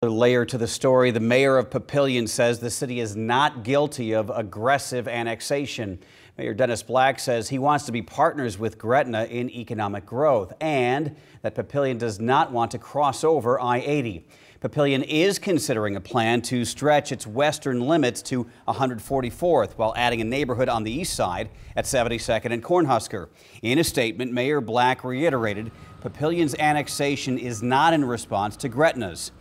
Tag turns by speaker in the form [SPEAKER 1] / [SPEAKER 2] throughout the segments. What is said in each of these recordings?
[SPEAKER 1] A layer to the story, the mayor of Papillion says the city is not guilty of aggressive annexation. Mayor Dennis Black says he wants to be partners with Gretna in economic growth and that Papillion does not want to cross over I-80. Papillion is considering a plan to stretch its western limits to 144th while adding a neighborhood on the east side at 72nd and Cornhusker. In a statement, Mayor Black reiterated Papillion's annexation is not in response to Gretna's,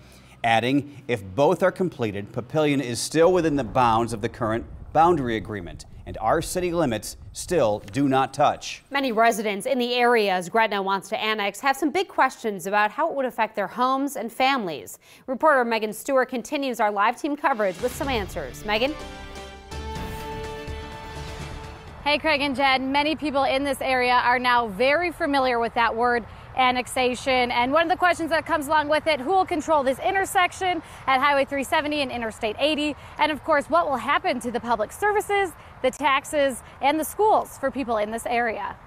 [SPEAKER 1] adding if both are completed, Papillion is still within the bounds of the current boundary agreement, and our city limits still do not touch.
[SPEAKER 2] Many residents in the areas Gretna wants to annex have some big questions about how it would affect their homes and families. Reporter Megan Stewart continues our live team coverage with some answers. Megan?
[SPEAKER 3] Hey, Craig and Jen. Many people in this area are now very familiar with that word, annexation. And one of the questions that comes along with it, who will control this intersection at Highway 370 and Interstate 80? And of course, what will happen to the public services, the taxes, and the schools for people in this area?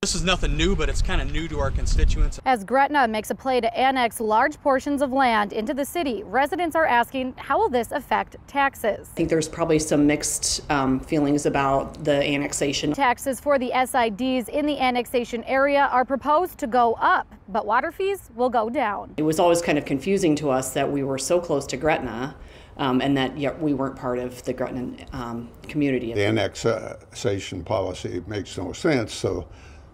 [SPEAKER 4] This is nothing new, but it's kind of new to our constituents.
[SPEAKER 3] As Gretna makes a play to annex large portions of land into the city, residents are asking, how will this affect taxes?
[SPEAKER 5] I think there's probably some mixed feelings about the annexation.
[SPEAKER 3] Taxes for the SIDs in the annexation area are proposed to go up, but water fees will go down.
[SPEAKER 5] It was always kind of confusing to us that we were so close to Gretna and that yet we weren't part of the Gretna community.
[SPEAKER 6] The annexation policy makes no sense, so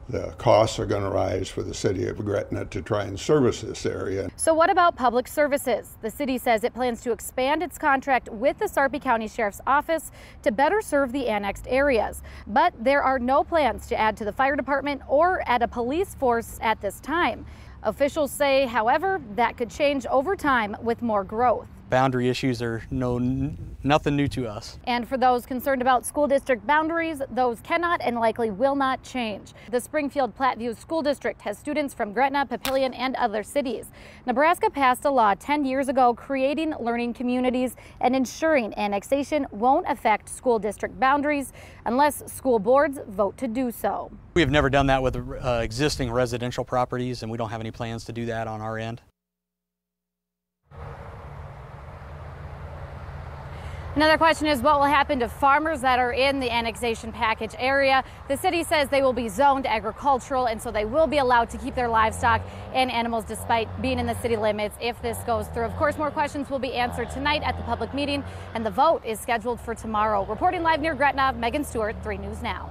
[SPEAKER 6] the costs are going to rise for the city of Gretna to try and service this area.
[SPEAKER 3] So what about public services? The city says it plans to expand its contract with the Sarpy County Sheriff's Office to better serve the annexed areas. But there are no plans to add to the fire department or add a police force at this time. Officials say, however, that could change over time with more growth.
[SPEAKER 4] Boundary issues are nothing new to us.
[SPEAKER 3] And for those concerned about school district boundaries, those cannot and likely will not change. The Springfield-Platteview School District has students from Gretna, Papillion, and other cities. Nebraska passed a law 10 years ago creating learning communities and ensuring annexation won't affect school district boundaries unless school boards vote to do so.
[SPEAKER 4] We have never done that with existing residential properties, and we don't have any plans to do that on our end.
[SPEAKER 3] Another question is what will happen to farmers that are in the annexation package area. The city says they will be zoned agricultural, and so they will be allowed to keep their livestock and animals despite being in the city limits if this goes through. Of course, more questions will be answered tonight at the public meeting, and the vote is scheduled for tomorrow. Reporting live near Gretna, Megan Stewart, 3 News Now.